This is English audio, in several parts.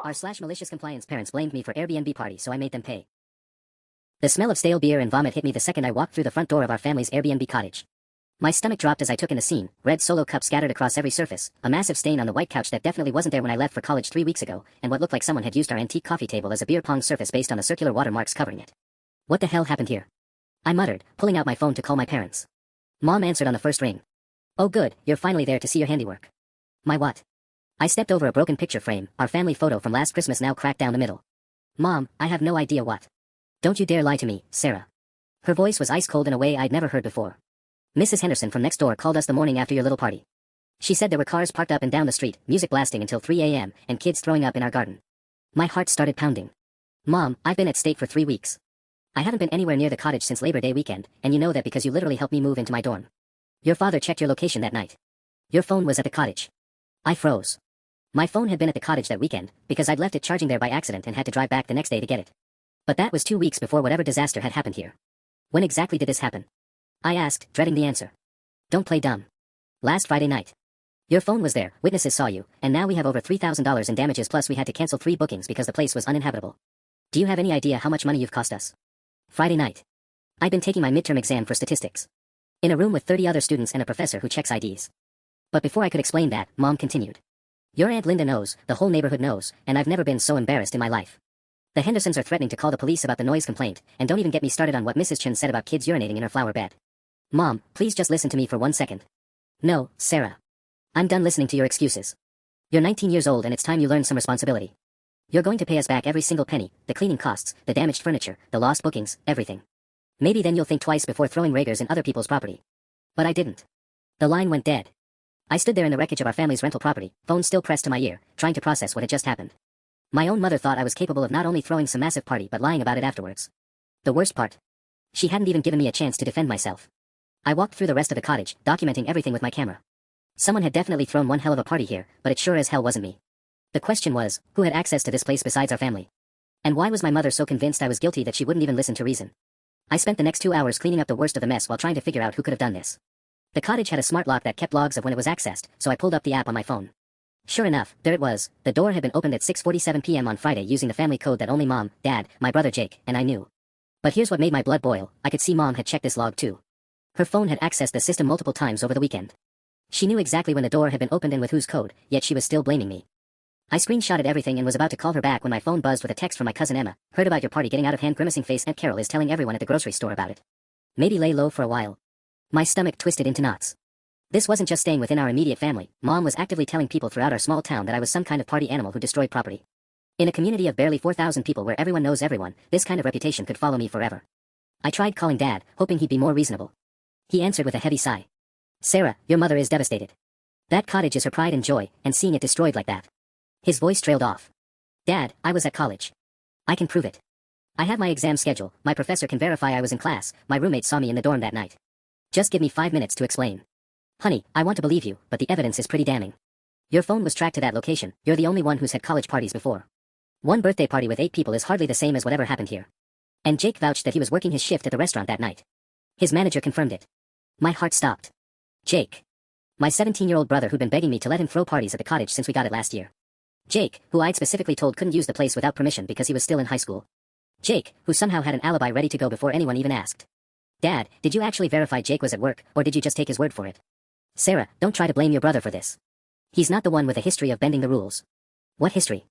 r/malicious compliance parents blamed me for Airbnb party, so I made them pay. The smell of stale beer and vomit hit me the second I walked through the front door of our family's Airbnb cottage. My stomach dropped as I took in the scene, red Solo cups scattered across every surface, a massive stain on the white couch that definitely wasn't there when I left for college 3 weeks ago, and what looked like someone had used our antique coffee table as a beer pong surface based on the circular watermarks covering it. What the hell happened here? I muttered, pulling out my phone to call my parents. Mom answered on the first ring. Oh good, you're finally there to see your handiwork. My what? I stepped over a broken picture frame, our family photo from last Christmas now cracked down the middle. Mom, I have no idea what. Don't you dare lie to me, Sarah. Her voice was ice cold in a way I'd never heard before. Mrs. Henderson from next door called us the morning after your little party. She said there were cars parked up and down the street, music blasting until 3 a.m., and kids throwing up in our garden. My heart started pounding. Mom, I've been at state for 3 weeks. I haven't been anywhere near the cottage since Labor Day weekend, and you know that because you literally helped me move into my dorm. Your father checked your location that night. Your phone was at the cottage. I froze. My phone had been at the cottage that weekend, because I'd left it charging there by accident and had to drive back the next day to get it. But that was 2 weeks before whatever disaster had happened here. When exactly did this happen? I asked, dreading the answer. Don't play dumb. Last Friday night. Your phone was there, witnesses saw you, and now we have over $3,000 in damages plus we had to cancel 3 bookings because the place was uninhabitable. Do you have any idea how much money you've cost us? Friday night. I'd been taking my midterm exam for statistics. In a room with 30 other students and a professor who checks IDs. But before I could explain that, Mom continued. Your Aunt Linda knows, the whole neighborhood knows, and I've never been so embarrassed in my life. The Hendersons are threatening to call the police about the noise complaint, and don't even get me started on what Mrs. Chen said about kids urinating in her flower bed. Mom, please just listen to me for 1 second. No, Sarah. I'm done listening to your excuses. You're 19 years old and it's time you learn some responsibility. You're going to pay us back every single penny, the cleaning costs, the damaged furniture, the lost bookings, everything. Maybe then you'll think twice before throwing raggers in other people's property. But I didn't. The line went dead. I stood there in the wreckage of our family's rental property, phone still pressed to my ear, trying to process what had just happened. My own mother thought I was capable of not only throwing some massive party but lying about it afterwards. The worst part? She hadn't even given me a chance to defend myself. I walked through the rest of the cottage, documenting everything with my camera. Someone had definitely thrown one hell of a party here, but it sure as hell wasn't me. The question was, who had access to this place besides our family? And why was my mother so convinced I was guilty that she wouldn't even listen to reason? I spent the next 2 hours cleaning up the worst of the mess while trying to figure out who could have done this. The cottage had a smart lock that kept logs of when it was accessed, so I pulled up the app on my phone. Sure enough, there it was. The door had been opened at 6:47 p.m. on Friday using the family code that only Mom, Dad, my brother Jake, and I knew. But here's what made my blood boil. I could see Mom had checked this log too. Her phone had accessed the system multiple times over the weekend. She knew exactly when the door had been opened and with whose code, yet she was still blaming me. I screenshotted everything and was about to call her back when my phone buzzed with a text from my cousin Emma. Heard about your party getting out of hand, grimacing face. Aunt Carol is telling everyone at the grocery store about it. Maybe lay low for a while. My stomach twisted into knots. This wasn't just staying within our immediate family. Mom was actively telling people throughout our small town that I was some kind of party animal who destroyed property. In a community of barely 4,000 people where everyone knows everyone, this kind of reputation could follow me forever. I tried calling Dad, hoping he'd be more reasonable. He answered with a heavy sigh. Sarah, your mother is devastated. That cottage is her pride and joy, and seeing it destroyed like that. His voice trailed off. Dad, I was at college. I can prove it. I have my exam schedule, my professor can verify I was in class, my roommate saw me in the dorm that night. Just give me 5 minutes to explain. Honey, I want to believe you, but the evidence is pretty damning. Your phone was tracked to that location, you're the only one who's had college parties before. One birthday party with 8 people is hardly the same as whatever happened here. And Jake vouched that he was working his shift at the restaurant that night. His manager confirmed it. My heart stopped. Jake. My 17-year-old brother who'd been begging me to let him throw parties at the cottage since we got it last year. Jake, who I'd specifically told couldn't use the place without permission because he was still in high school. Jake, who somehow had an alibi ready to go before anyone even asked. Dad, did you actually verify Jake was at work, or did you just take his word for it? Sarah, don't try to blame your brother for this. He's not the one with a history of bending the rules. What history?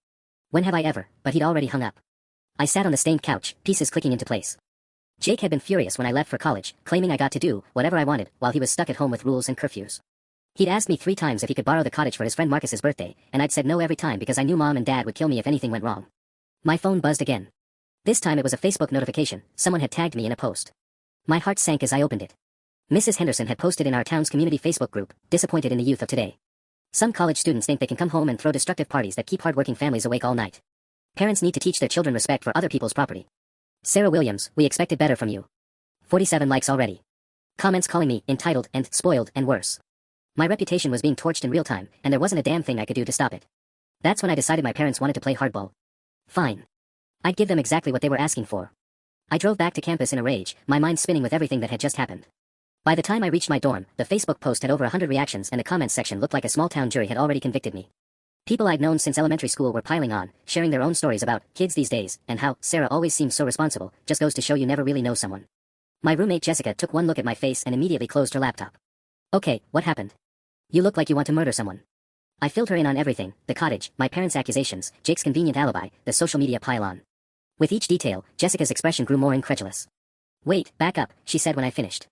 When have I ever? But he'd already hung up. I sat on the stained couch, pieces clicking into place. Jake had been furious when I left for college, claiming I got to do whatever I wanted while he was stuck at home with rules and curfews. He'd asked me 3 times if he could borrow the cottage for his friend Marcus's birthday, and I'd said no every time because I knew Mom and Dad would kill me if anything went wrong. My phone buzzed again. This time it was a Facebook notification. Someone had tagged me in a post. My heart sank as I opened it. Mrs. Henderson had posted in our town's community Facebook group, disappointed in the youth of today. Some college students think they can come home and throw destructive parties that keep hardworking families awake all night. Parents need to teach their children respect for other people's property. Sarah Williams, we expected better from you. 47 likes already. Comments calling me entitled and spoiled and worse. My reputation was being torched in real time, and there wasn't a damn thing I could do to stop it. That's when I decided my parents wanted to play hardball. Fine. I'd give them exactly what they were asking for. I drove back to campus in a rage, my mind spinning with everything that had just happened. By the time I reached my dorm, the Facebook post had over 100 reactions and the comments section looked like a small-town jury had already convicted me. People I'd known since elementary school were piling on, sharing their own stories about kids these days, and how Sarah always seems so responsible, just goes to show you never really know someone. My roommate Jessica took one look at my face and immediately closed her laptop. Okay, what happened? You look like you want to murder someone. I filled her in on everything, the cottage, my parents' accusations, Jake's convenient alibi, the social media pile-on. With each detail, Jessica's expression grew more incredulous. Wait, back up, she said when I finished.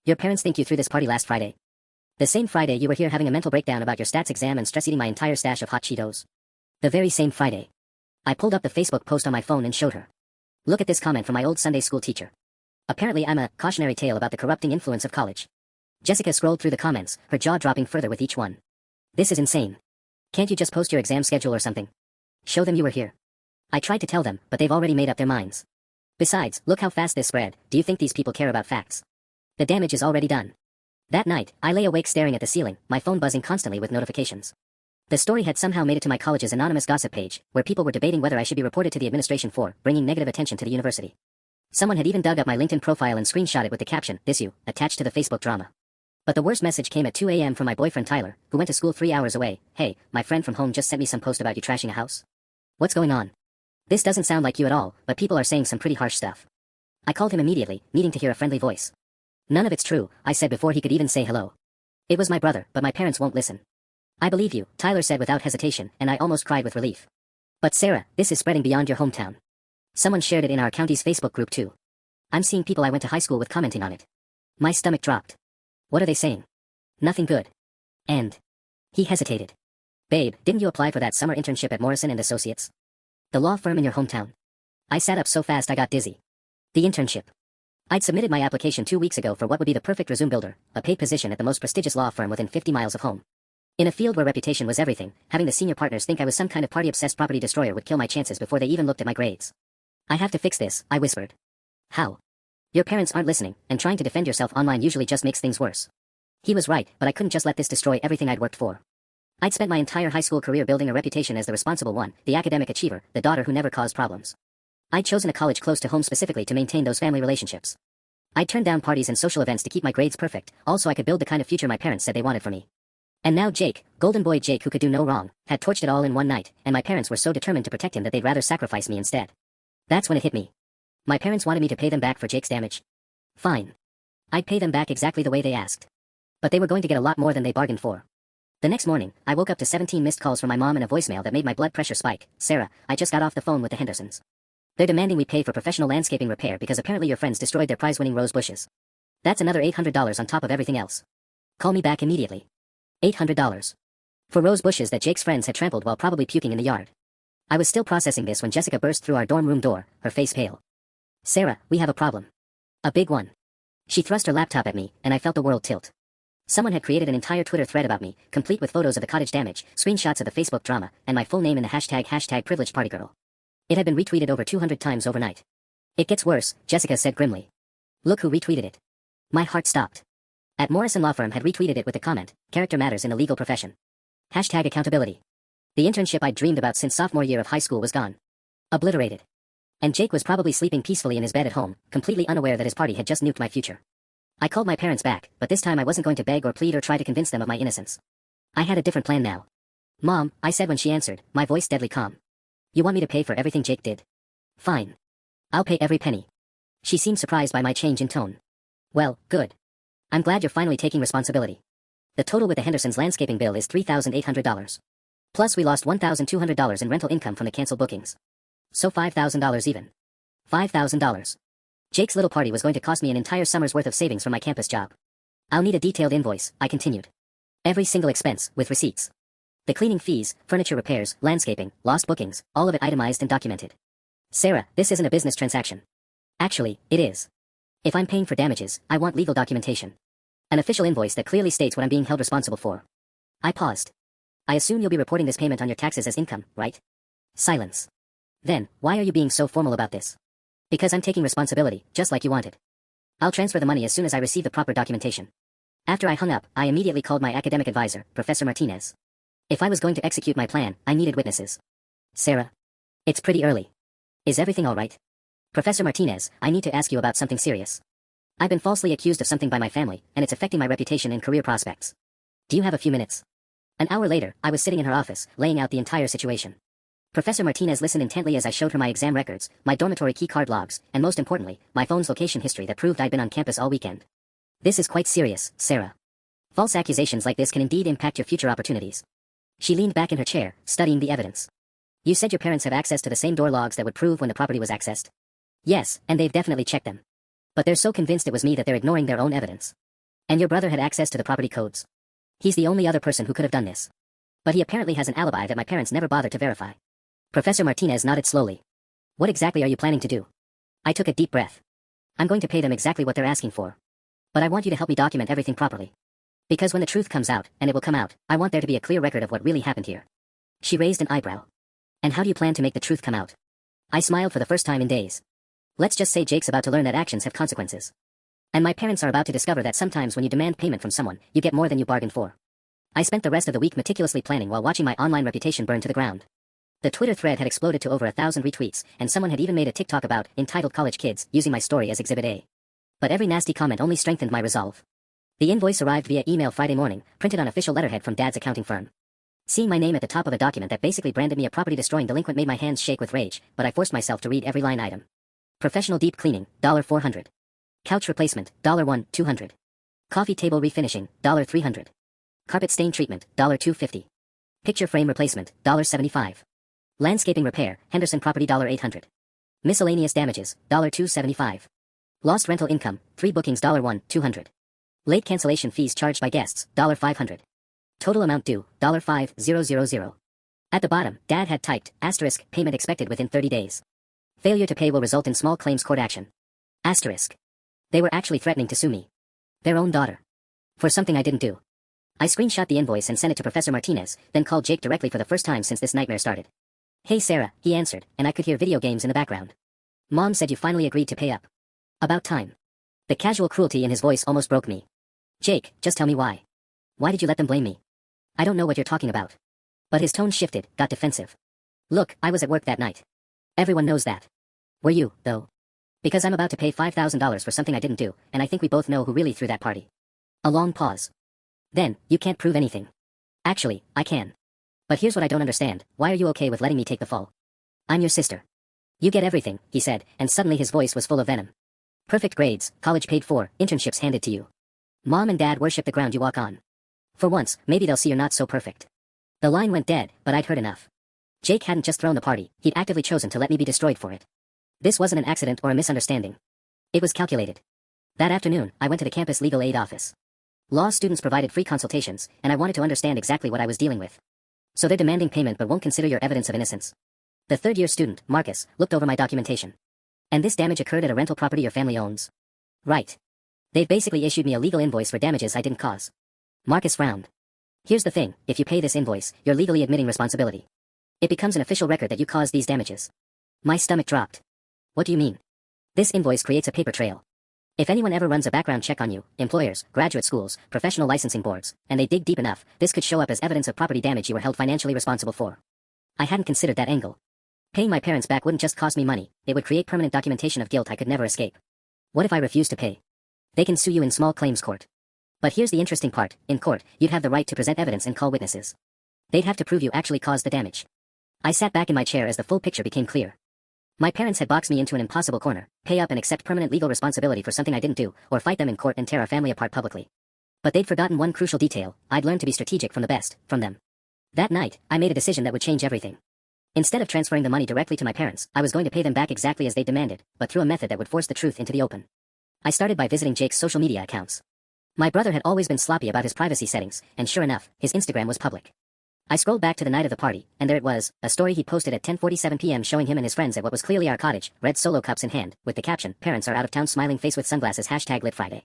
Your parents think you threw this party last Friday? The same Friday you were here having a mental breakdown about your stats exam and stress-eating my entire stash of hot Cheetos. The very same Friday. I pulled up the Facebook post on my phone and showed her. Look at this comment from my old Sunday school teacher. Apparently I'm a cautionary tale about the corrupting influence of college. Jessica scrolled through the comments, her jaw dropping further with each one. This is insane. Can't you just post your exam schedule or something? Show them you were here. I tried to tell them, but they've already made up their minds. Besides, look how fast this spread. Do you think these people care about facts? The damage is already done. That night, I lay awake staring at the ceiling, my phone buzzing constantly with notifications. The story had somehow made it to my college's anonymous gossip page, where people were debating whether I should be reported to the administration for bringing negative attention to the university. Someone had even dug up my LinkedIn profile and screenshot it with the caption, "This you," attached to the Facebook drama. But the worst message came at 2 a.m. from my boyfriend Tyler, who went to school 3 hours away. Hey, my friend from home just sent me some post about you trashing a house. What's going on? This doesn't sound like you at all, but people are saying some pretty harsh stuff. I called him immediately, needing to hear a friendly voice. None of it's true, I said before he could even say hello. It was my brother, but my parents won't listen. I believe you, Tyler said without hesitation, and I almost cried with relief. But Sarah, this is spreading beyond your hometown. Someone shared it in our county's Facebook group too. I'm seeing people I went to high school with commenting on it. My stomach dropped. What are they saying? Nothing good. And he hesitated. Babe, didn't you apply for that summer internship at Morrison and Associates? The law firm in your hometown? I sat up so fast I got dizzy. The internship. I'd submitted my application 2 weeks ago for what would be the perfect resume builder, a paid position at the most prestigious law firm within 50 miles of home. In a field where reputation was everything, having the senior partners think I was some kind of party-obsessed property destroyer would kill my chances before they even looked at my grades. I have to fix this, I whispered. How? Your parents aren't listening, and trying to defend yourself online usually just makes things worse. He was right, but I couldn't just let this destroy everything I'd worked for. I'd spent my entire high school career building a reputation as the responsible one, the academic achiever, the daughter who never caused problems. I'd chosen a college close to home specifically to maintain those family relationships. I'd turned down parties and social events to keep my grades perfect, also I could build the kind of future my parents said they wanted for me. And now Jake, golden boy Jake who could do no wrong, had torched it all in one night, and my parents were so determined to protect him that they'd rather sacrifice me instead. That's when it hit me. My parents wanted me to pay them back for Jake's damage. Fine. I'd pay them back exactly the way they asked. But they were going to get a lot more than they bargained for. The next morning, I woke up to 17 missed calls from my mom and a voicemail that made my blood pressure spike. Sarah, I just got off the phone with the Hendersons. They're demanding we pay for professional landscaping repair because apparently your friends destroyed their prize-winning rose bushes. That's another $800 on top of everything else. Call me back immediately. $800. For rose bushes that Jake's friends had trampled while probably puking in the yard. I was still processing this when Jessica burst through our dorm room door, her face pale. Sarah, we have a problem. A big one. She thrust her laptop at me, and I felt the world tilt. Someone had created an entire Twitter thread about me, complete with photos of the cottage damage, screenshots of the Facebook drama, and my full name in the hashtag privileged partygirl. It had been retweeted over 200 times overnight. It gets worse, Jessica said grimly. Look who retweeted it. My heart stopped. At Morrison Law Firm had retweeted it with the comment, character matters in the legal profession. Hashtag accountability. The internship I'd dreamed about since sophomore year of high school was gone. Obliterated. And Jake was probably sleeping peacefully in his bed at home, completely unaware that his party had just nuked my future. I called my parents back, but this time I wasn't going to beg or plead or try to convince them of my innocence. I had a different plan now. Mom, I said when she answered, my voice deadly calm. You want me to pay for everything Jake did? Fine. I'll pay every penny. She seemed surprised by my change in tone. Well, good. I'm glad you're finally taking responsibility. The total with the Hendersons' landscaping bill is $3,800. Plus we lost $1,200 in rental income from the canceled bookings. So $5,000 even. $5,000. Jake's little party was going to cost me an entire summer's worth of savings from my campus job. I'll need a detailed invoice, I continued. Every single expense, with receipts. The cleaning fees, furniture repairs, landscaping, lost bookings, all of it itemized and documented. Sarah, this isn't a business transaction. Actually, it is. If I'm paying for damages, I want legal documentation. An official invoice that clearly states what I'm being held responsible for. I paused. I assume you'll be reporting this payment on your taxes as income, right? Silence. Then, why are you being so formal about this? Because I'm taking responsibility, just like you wanted. I'll transfer the money as soon as I receive the proper documentation. After I hung up, I immediately called my academic advisor, Professor Martinez. If I was going to execute my plan, I needed witnesses. Sarah. It's pretty early. Is everything all right? Professor Martinez, I need to ask you about something serious. I've been falsely accused of something by my family, and it's affecting my reputation and career prospects. Do you have a few minutes? An hour later, I was sitting in her office, laying out the entire situation. Professor Martinez listened intently as I showed her my exam records, my dormitory key card logs, and most importantly, my phone's location history that proved I'd been on campus all weekend. This is quite serious, Sarah. False accusations like this can indeed impact your future opportunities. She leaned back in her chair, studying the evidence. You said your parents have access to the same door logs that would prove when the property was accessed? Yes, and they've definitely checked them. But they're so convinced it was me that they're ignoring their own evidence. And your brother had access to the property codes. He's the only other person who could have done this. But he apparently has an alibi that my parents never bothered to verify. Professor Martinez nodded slowly. What exactly are you planning to do? I took a deep breath. I'm going to pay them exactly what they're asking for. But I want you to help me document everything properly. Because when the truth comes out, and it will come out, I want there to be a clear record of what really happened here. She raised an eyebrow. And how do you plan to make the truth come out? I smiled for the first time in days. Let's just say Jake's about to learn that actions have consequences. And my parents are about to discover that sometimes when you demand payment from someone, you get more than you bargained for. I spent the rest of the week meticulously planning while watching my online reputation burn to the ground. The Twitter thread had exploded to over 1,000 retweets, and someone had even made a TikTok about entitled college kids, using my story as Exhibit A. But every nasty comment only strengthened my resolve. The invoice arrived via email Friday morning, printed on official letterhead from Dad's accounting firm. Seeing my name at the top of a document that basically branded me a property-destroying delinquent made my hands shake with rage, but I forced myself to read every line item. Professional deep cleaning, $400. Couch replacement, $1, $200. Coffee table refinishing, $300. Carpet stain treatment, $250. Picture frame replacement, $75. Landscaping repair, Henderson property, $800. Miscellaneous damages, $275. Lost rental income, 3 bookings, $200. Late cancellation fees charged by guests, $500. Total amount due, $5,000. At the bottom, Dad had typed, asterisk, payment expected within 30 days. Failure to pay will result in small claims court action. Asterisk. They were actually threatening to sue me. Their own daughter. For something I didn't do. I screenshot the invoice and sent it to Professor Martinez, then called Jake directly for the first time since this nightmare started. Hey Sarah, he answered, and I could hear video games in the background. Mom said you finally agreed to pay up. About time. The casual cruelty in his voice almost broke me. Jake, just tell me why. Why did you let them blame me? I don't know what you're talking about. But his tone shifted, got defensive. Look, I was at work that night. Everyone knows that. Were you, though? Because I'm about to pay $5,000 for something I didn't do, and I think we both know who really threw that party. A long pause. Then, you can't prove anything. Actually, I can. But here's what I don't understand, why are you okay with letting me take the fall? I'm your sister. You get everything, he said, and suddenly his voice was full of venom. Perfect grades, college paid for, internships handed to you. Mom and Dad worship the ground you walk on. For once, maybe they'll see you're not so perfect. The line went dead, but I'd heard enough. Jake hadn't just thrown the party, he'd actively chosen to let me be destroyed for it. This wasn't an accident or a misunderstanding. It was calculated. That afternoon, I went to the campus legal aid office. Law students provided free consultations, and I wanted to understand exactly what I was dealing with. So they're demanding payment but won't consider your evidence of innocence. The third-year student, Marcus, looked over my documentation. And this damage occurred at a rental property your family owns. Right. They've basically issued me a legal invoice for damages I didn't cause. Marcus frowned. Here's the thing, if you pay this invoice, you're legally admitting responsibility. It becomes an official record that you caused these damages. My stomach dropped. What do you mean? This invoice creates a paper trail. If anyone ever runs a background check on you, employers, graduate schools, professional licensing boards, and they dig deep enough, this could show up as evidence of property damage you were held financially responsible for. I hadn't considered that angle. Paying my parents back wouldn't just cost me money, it would create permanent documentation of guilt I could never escape. What if I refuse to pay? They can sue you in small claims court. But here's the interesting part, in court, you'd have the right to present evidence and call witnesses. They'd have to prove you actually caused the damage. I sat back in my chair as the full picture became clear. My parents had boxed me into an impossible corner, pay up and accept permanent legal responsibility for something I didn't do, or fight them in court and tear our family apart publicly. But they'd forgotten one crucial detail, I'd learned to be strategic from the best, from them. That night, I made a decision that would change everything. Instead of transferring the money directly to my parents, I was going to pay them back exactly as they demanded, but through a method that would force the truth into the open. I started by visiting Jake's social media accounts. My brother had always been sloppy about his privacy settings, and sure enough, his Instagram was public. I scrolled back to the night of the party, and there it was, a story he posted at 10:47 p.m. showing him and his friends at what was clearly our cottage, red Solo cups in hand, with the caption, "Parents are out of town," smiling face with sunglasses, #lit Friday.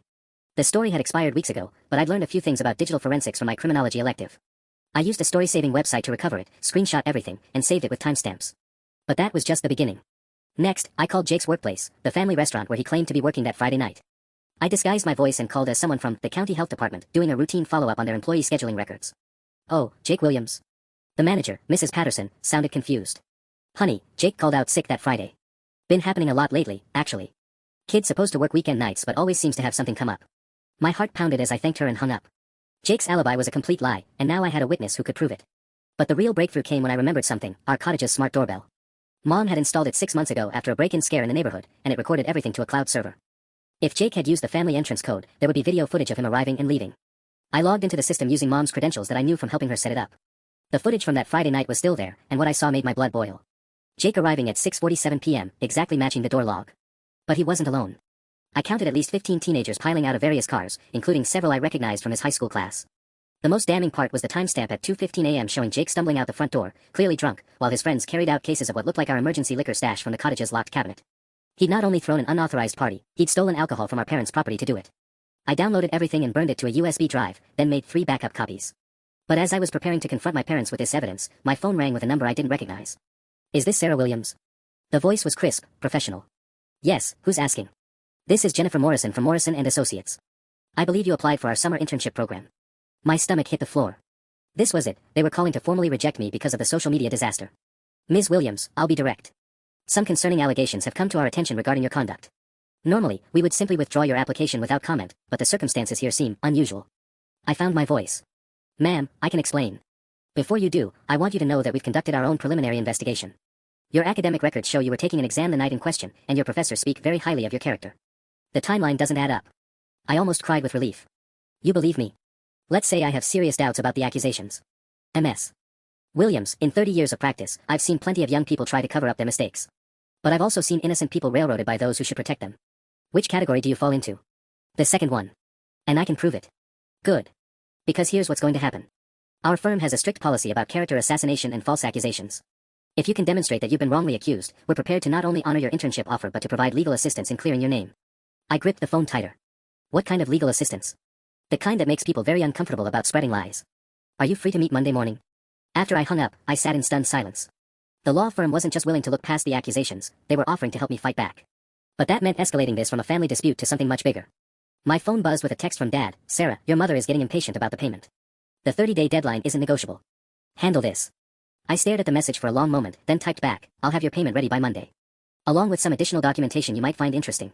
The story had expired weeks ago, but I'd learned a few things about digital forensics from my criminology elective. I used a story-saving website to recover it, screenshot everything, and saved it with timestamps. But that was just the beginning. Next, I called Jake's workplace, the family restaurant where he claimed to be working that Friday night. I disguised my voice and called as someone from the county health department, doing a routine follow-up on their employee scheduling records. "Oh, Jake Williams." The manager, Mrs. Patterson, sounded confused. "Honey, Jake called out sick that Friday. Been happening a lot lately, actually. Kid's supposed to work weekend nights but always seems to have something come up." My heart pounded as I thanked her and hung up. Jake's alibi was a complete lie, and now I had a witness who could prove it. But the real breakthrough came when I remembered something: our cottage's smart doorbell. Mom had installed it 6 months ago after a break-in scare in the neighborhood, and it recorded everything to a cloud server. If Jake had used the family entrance code, there would be video footage of him arriving and leaving. I logged into the system using Mom's credentials that I knew from helping her set it up. The footage from that Friday night was still there, and what I saw made my blood boil. Jake arriving at 6:47 p.m., exactly matching the door log. But he wasn't alone. I counted at least 15 teenagers piling out of various cars, including several I recognized from his high school class. The most damning part was the timestamp at 2:15 a.m. showing Jake stumbling out the front door, clearly drunk, while his friends carried out cases of what looked like our emergency liquor stash from the cottage's locked cabinet. He'd not only thrown an unauthorized party, he'd stolen alcohol from our parents' property to do it. I downloaded everything and burned it to a USB drive, then made 3 backup copies. But as I was preparing to confront my parents with this evidence, my phone rang with a number I didn't recognize. "Is this Sarah Williams?" The voice was crisp, professional. "Yes, who's asking?" "This is Jennifer Morrison from Morrison and Associates. I believe you applied for our summer internship program." My stomach hit the floor. This was it. They were calling to formally reject me because of the social media disaster. "Ms. Williams, I'll be direct. Some concerning allegations have come to our attention regarding your conduct. Normally, we would simply withdraw your application without comment, but the circumstances here seem unusual." I found my voice. "Ma'am, I can explain. Before you do, I want you to know that we've conducted our own preliminary investigation. Your academic records show you were taking an exam the night in question, and your professors speak very highly of your character. The timeline doesn't add up." I almost cried with relief. "You believe me?" "Let's say I have serious doubts about the accusations." Ms. Williams, in 30 years of practice, I've seen plenty of young people try to cover up their mistakes. But I've also seen innocent people railroaded by those who should protect them. Which category do you fall into? The second one. And I can prove it. Good. Because here's what's going to happen. Our firm has a strict policy about character assassination and false accusations. If you can demonstrate that you've been wrongly accused, we're prepared to not only honor your internship offer but to provide legal assistance in clearing your name. I gripped the phone tighter. What kind of legal assistance? The kind that makes people very uncomfortable about spreading lies. Are you free to meet Monday morning? After I hung up, I sat in stunned silence. The law firm wasn't just willing to look past the accusations, they were offering to help me fight back. But that meant escalating this from a family dispute to something much bigger. My phone buzzed with a text from Dad. "Sarah, your mother is getting impatient about the payment. The 30-day deadline isn't negotiable. Handle this." I stared at the message for a long moment, then typed back, "I'll have your payment ready by Monday. Along with some additional documentation you might find interesting."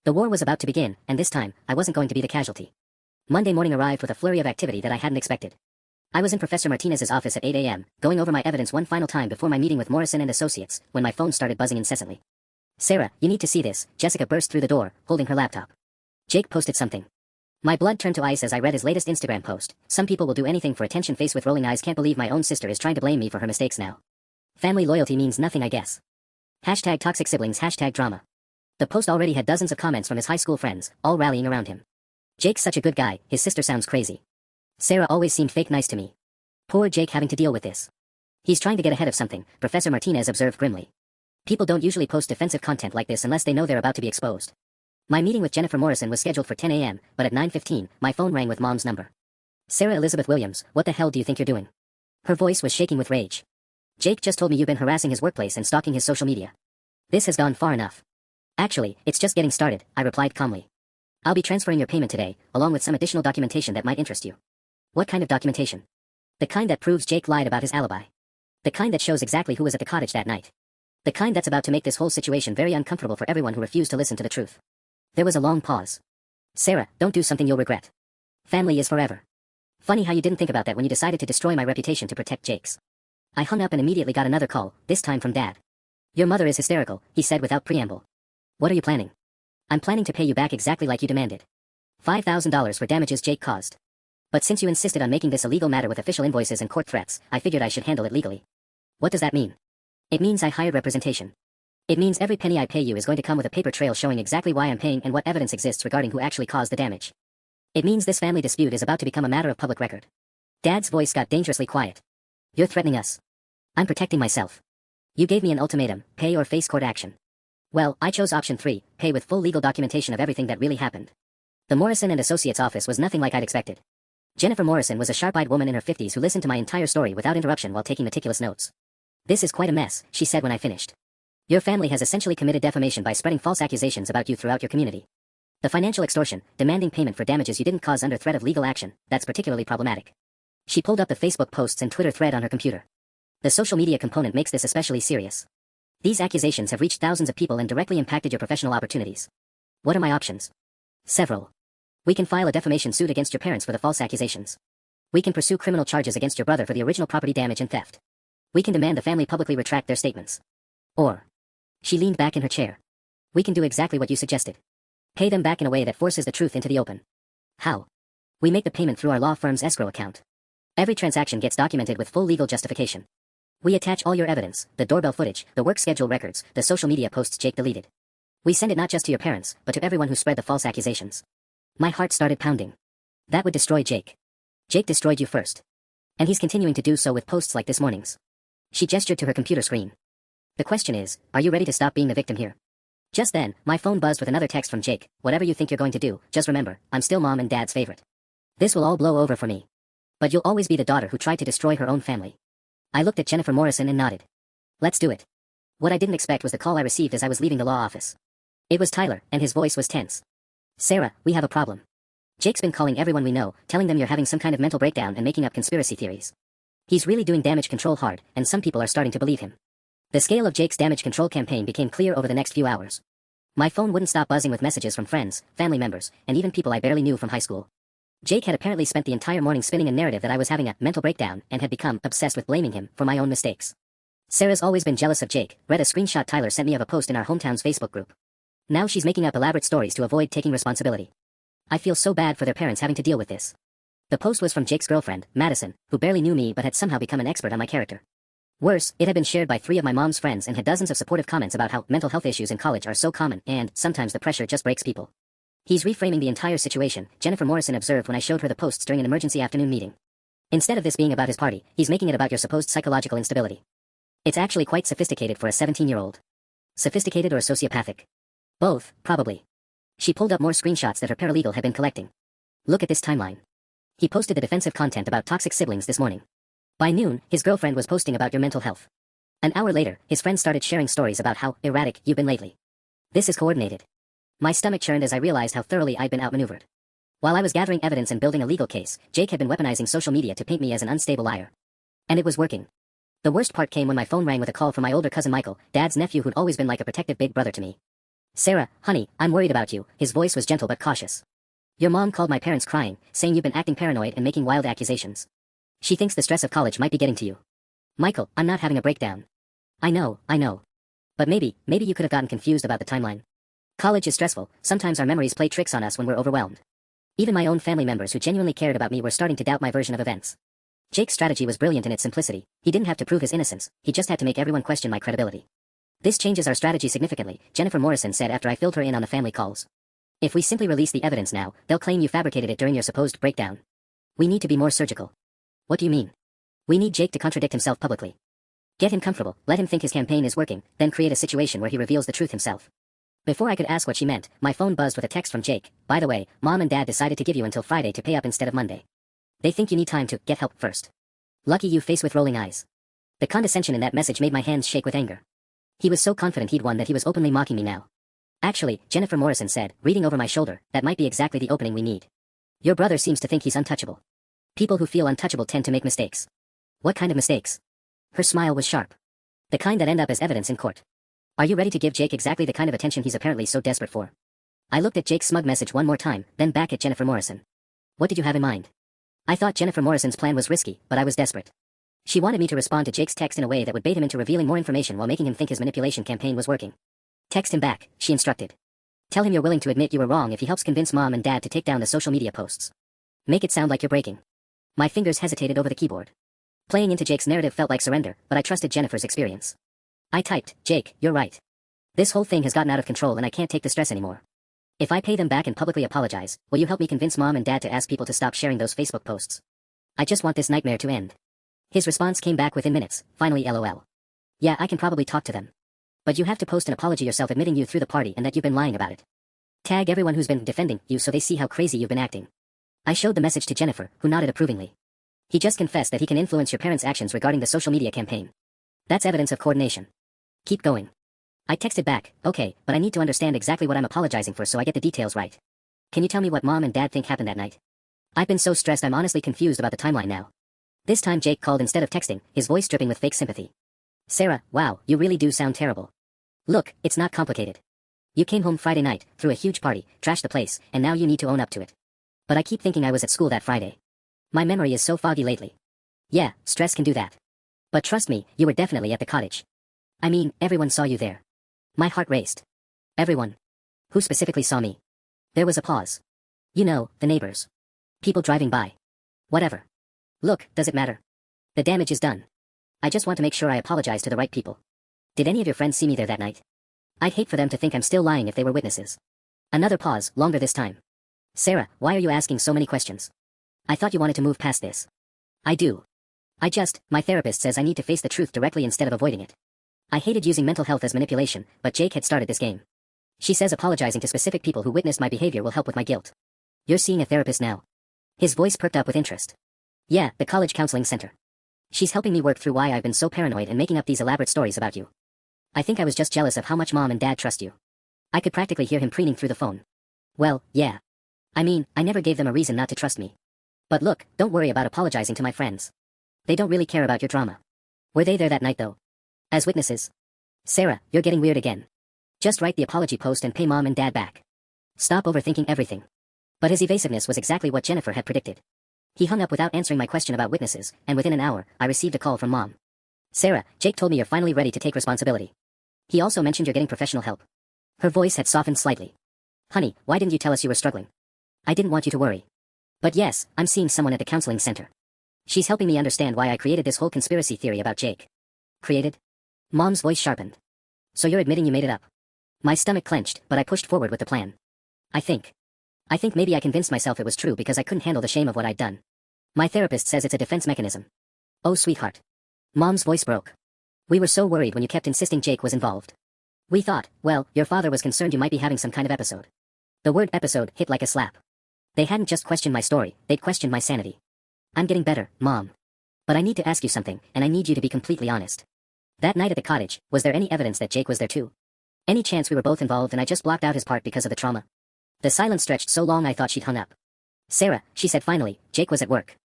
The war was about to begin, and this time, I wasn't going to be the casualty. Monday morning arrived with a flurry of activity that I hadn't expected. I was in Professor Martinez's office at 8 a.m., going over my evidence one final time before my meeting with Morrison and Associates, when my phone started buzzing incessantly. "Sarah, you need to see this." Jessica burst through the door, holding her laptop. "Jake posted something." My blood turned to ice as I read his latest Instagram post. "Some people will do anything for attention." Face with rolling eyes. "Can't believe my own sister is trying to blame me for her mistakes now. Family loyalty means nothing, I guess. Hashtag toxic siblings, hashtag drama." The post already had dozens of comments from his high school friends, all rallying around him. "Jake's such a good guy, his sister sounds crazy. Sarah always seemed fake nice to me. Poor Jake having to deal with this. He's trying to get ahead of something," Professor Martinez observed grimly. "People don't usually post defensive content like this unless they know they're about to be exposed." My meeting with Jennifer Morrison was scheduled for 10 a.m., but at 9:15, my phone rang with Mom's number. "Sarah Elizabeth Williams, what the hell do you think you're doing?" Her voice was shaking with rage. "Jake just told me you've been harassing his workplace and stalking his social media. This has gone far enough." "Actually, it's just getting started," I replied calmly. "I'll be transferring your payment today, along with some additional documentation that might interest you." "What kind of documentation?" "The kind that proves Jake lied about his alibi. The kind that shows exactly who was at the cottage that night. The kind that's about to make this whole situation very uncomfortable for everyone who refused to listen to the truth." There was a long pause. "Sarah, don't do something you'll regret. Family is forever. Funny how you didn't think about that when you decided to destroy my reputation to protect Jake's." I hung up and immediately got another call, this time from Dad. "Your mother is hysterical," he said without preamble. "What are you planning?" "I'm planning to pay you back exactly like you demanded. $5,000 for damages Jake caused. But since you insisted on making this a legal matter with official invoices and court threats, I figured I should handle it legally." "What does that mean?" "It means I hired representation. It means every penny I pay you is going to come with a paper trail showing exactly why I'm paying and what evidence exists regarding who actually caused the damage. It means this family dispute is about to become a matter of public record." Dad's voice got dangerously quiet. "You're threatening us." "I'm protecting myself. You gave me an ultimatum, pay or face court action. Well, I chose option 3, pay with full legal documentation of everything that really happened." The Morrison and Associates office was nothing like I'd expected. Jennifer Morrison was a sharp-eyed woman in her 50s who listened to my entire story without interruption while taking meticulous notes. "This is quite a mess," she said when I finished. "Your family has essentially committed defamation by spreading false accusations about you throughout your community. The financial extortion, demanding payment for damages you didn't cause under threat of legal action, that's particularly problematic." She pulled up the Facebook posts and Twitter thread on her computer. "The social media component makes this especially serious. These accusations have reached thousands of people and directly impacted your professional opportunities." "What are my options?" "Several. We can file a defamation suit against your parents for the false accusations. We can pursue criminal charges against your brother for the original property damage and theft. We can demand the family publicly retract their statements. Or, she leaned back in her chair. We can do exactly what you suggested. Pay them back in a way that forces the truth into the open. How? We make the payment through our law firm's escrow account. Every transaction gets documented with full legal justification. We attach all your evidence, the doorbell footage, the work schedule records, the social media posts Jake deleted. We send it not just to your parents, but to everyone who spread the false accusations. My heart started pounding. That would destroy Jake. Jake destroyed you first. And he's continuing to do so with posts like this morning's. She gestured to her computer screen. The question is, are you ready to stop being the victim here? Just then, my phone buzzed with another text from Jake. Whatever you think you're going to do, just remember, I'm still mom and dad's favorite. This will all blow over for me. But you'll always be the daughter who tried to destroy her own family. I looked at Jennifer Morrison and nodded. Let's do it. What I didn't expect was the call I received as I was leaving the law office. It was Tyler, and his voice was tense. Sarah, we have a problem. Jake's been calling everyone we know, telling them you're having some kind of mental breakdown and making up conspiracy theories. He's really doing damage control hard, and some people are starting to believe him. The scale of Jake's damage control campaign became clear over the next few hours. My phone wouldn't stop buzzing with messages from friends, family members, and even people I barely knew from high school. Jake had apparently spent the entire morning spinning a narrative that I was having a mental breakdown and had become obsessed with blaming him for my own mistakes. Sarah's always been jealous of Jake, read a screenshot Tyler sent me of a post in our hometown's Facebook group. Now she's making up elaborate stories to avoid taking responsibility. I feel so bad for their parents having to deal with this. The post was from Jake's girlfriend, Madison, who barely knew me but had somehow become an expert on my character. Worse, it had been shared by 3 of my mom's friends and had dozens of supportive comments about how mental health issues in college are so common and, sometimes the pressure just breaks people. He's reframing the entire situation, Jennifer Morrison observed when I showed her the posts during an emergency afternoon meeting. Instead of this being about his party, he's making it about your supposed psychological instability. It's actually quite sophisticated for a 17-year-old. Sophisticated or sociopathic? Both, probably. She pulled up more screenshots that her paralegal had been collecting. Look at this timeline. He posted the defensive content about toxic siblings this morning. By noon, his girlfriend was posting about your mental health. An hour later, his friends started sharing stories about how erratic you've been lately. This is coordinated. My stomach churned as I realized how thoroughly I'd been outmaneuvered. While I was gathering evidence and building a legal case, Jake had been weaponizing social media to paint me as an unstable liar. And it was working. The worst part came when my phone rang with a call from my older cousin Michael, Dad's nephew who'd always been like a protective big brother to me. Sarah, honey, I'm worried about you. His voice was gentle but cautious. Your mom called my parents crying, saying you've been acting paranoid and making wild accusations. She thinks the stress of college might be getting to you. Michael, I'm not having a breakdown. I know. But maybe you could have gotten confused about the timeline. College is stressful, sometimes our memories play tricks on us when we're overwhelmed. Even my own family members who genuinely cared about me were starting to doubt my version of events. Jake's strategy was brilliant in its simplicity. He didn't have to prove his innocence, he just had to make everyone question my credibility. This changes our strategy significantly, Jennifer Morrison said after I filled her in on the family calls. If we simply release the evidence now, they'll claim you fabricated it during your supposed breakdown. We need to be more surgical. What do you mean? We need Jake to contradict himself publicly. Get him comfortable, let him think his campaign is working, then create a situation where he reveals the truth himself. Before I could ask what she meant, my phone buzzed with a text from Jake. By the way, Mom and Dad decided to give you until Friday to pay up instead of Monday. They think you need time to get help first. Lucky you, face with rolling eyes. The condescension in that message made my hands shake with anger. He was so confident he'd won that he was openly mocking me now. Actually, Jennifer Morrison said, reading over my shoulder, that might be exactly the opening we need. Your brother seems to think he's untouchable. People who feel untouchable tend to make mistakes. What kind of mistakes? Her smile was sharp. The kind that end up as evidence in court. Are you ready to give Jake exactly the kind of attention he's apparently so desperate for? I looked at Jake's smug message one more time, then back at Jennifer Morrison. What did you have in mind? I thought Jennifer Morrison's plan was risky, but I was desperate. She wanted me to respond to Jake's text in a way that would bait him into revealing more information while making him think his manipulation campaign was working. Text him back, she instructed. Tell him you're willing to admit you were wrong if he helps convince Mom and Dad to take down the social media posts. Make it sound like you're breaking. My fingers hesitated over the keyboard. Playing into Jake's narrative felt like surrender, but I trusted Jennifer's experience. I typed, Jake, you're right. This whole thing has gotten out of control and I can't take the stress anymore. If I pay them back and publicly apologize, will you help me convince Mom and Dad to ask people to stop sharing those Facebook posts? I just want this nightmare to end. His response came back within minutes, finally LOL. Yeah, I can probably talk to them. But you have to post an apology yourself admitting you threw the party and that you've been lying about it. Tag everyone who's been defending you so they see how crazy you've been acting. I showed the message to Jennifer, who nodded approvingly. He just confessed that he can influence your parents' actions regarding the social media campaign. That's evidence of coordination. Keep going. I texted back, okay, but I need to understand exactly what I'm apologizing for so I get the details right. Can you tell me what Mom and Dad think happened that night? I've been so stressed I'm honestly confused about the timeline now. This time Jake called instead of texting, his voice dripping with fake sympathy. Sarah, wow, you really do sound terrible. Look, it's not complicated. You came home Friday night, threw a huge party, trashed the place, and now you need to own up to it. But I keep thinking I was at school that Friday. My memory is so foggy lately. Yeah, stress can do that. But trust me, you were definitely at the cottage. I mean, everyone saw you there. My heart raced. Everyone. Who specifically saw me? There was a pause. You know, the neighbors. People driving by. Whatever. Look, does it matter? The damage is done. I just want to make sure I apologize to the right people. Did any of your friends see me there that night? I'd hate for them to think I'm still lying if they were witnesses. Another pause, longer this time. Sarah, why are you asking so many questions? I thought you wanted to move past this. I do. My therapist says I need to face the truth directly instead of avoiding it. I hated using mental health as manipulation, but Jake had started this game. She says apologizing to specific people who witnessed my behavior will help with my guilt. You're seeing a therapist now? His voice perked up with interest. Yeah, the college counseling center. She's helping me work through why I've been so paranoid and making up these elaborate stories about you. I think I was just jealous of how much Mom and Dad trust you. I could practically hear him preening through the phone. Well, yeah. I mean, I never gave them a reason not to trust me. But look, don't worry about apologizing to my friends. They don't really care about your drama. Were they there that night though? As witnesses? Sarah, you're getting weird again. Just write the apology post and pay Mom and Dad back. Stop overthinking everything. But his evasiveness was exactly what Jennifer had predicted. He hung up without answering my question about witnesses, and within an hour, I received a call from Mom. Sarah, Jake told me you're finally ready to take responsibility. He also mentioned you're getting professional help. Her voice had softened slightly. Honey, why didn't you tell us you were struggling? I didn't want you to worry. But yes, I'm seeing someone at the counseling center. She's helping me understand why I created this whole conspiracy theory about Jake. Created? Mom's voice sharpened. So you're admitting you made it up? My stomach clenched, but I pushed forward with the plan. I think maybe I convinced myself it was true because I couldn't handle the shame of what I'd done. My therapist says it's a defense mechanism. Oh, sweetheart. Mom's voice broke. We were so worried when you kept insisting Jake was involved. We thought, well, your father was concerned you might be having some kind of episode. The word episode hit like a slap. They hadn't just questioned my story, they'd questioned my sanity. I'm getting better, Mom. But I need to ask you something, and I need you to be completely honest. That night at the cottage, was there any evidence that Jake was there too? Any chance we were both involved and I just blocked out his part because of the trauma? The silence stretched so long I thought she'd hung up. Sarah, she said finally, Jake was at work.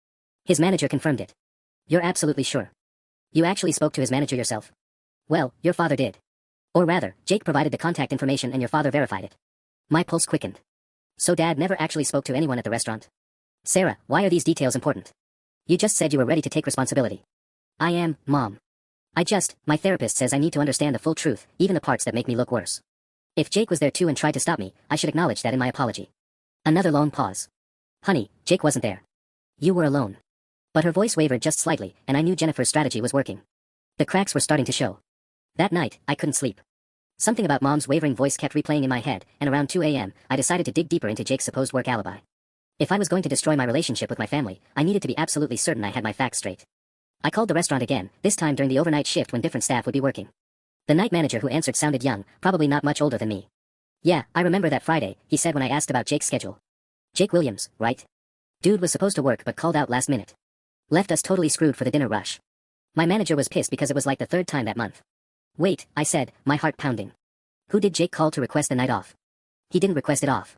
His manager confirmed it. You're absolutely sure? You actually spoke to his manager yourself? Well, your father did. Or rather, Jake provided the contact information and your father verified it. My pulse quickened. So Dad never actually spoke to anyone at the restaurant? Sarah, why are these details important? You just said you were ready to take responsibility. I am, Mom. My therapist says I need to understand the full truth, even the parts that make me look worse. If Jake was there too and tried to stop me, I should acknowledge that in my apology. Another long pause. Honey, Jake wasn't there. You were alone. But her voice wavered just slightly, and I knew Jennifer's strategy was working. The cracks were starting to show. That night, I couldn't sleep. Something about Mom's wavering voice kept replaying in my head, and around 2 a.m., I decided to dig deeper into Jake's supposed work alibi. If I was going to destroy my relationship with my family, I needed to be absolutely certain I had my facts straight. I called the restaurant again, this time during the overnight shift when different staff would be working. The night manager who answered sounded young, probably not much older than me. Yeah, I remember that Friday, he said when I asked about Jake's schedule. Jake Williams, right? Dude was supposed to work but called out last minute. Left us totally screwed for the dinner rush. My manager was pissed because it was like the third time that month. Wait, I said, my heart pounding. Who did Jake call to request the night off? He didn't request it off.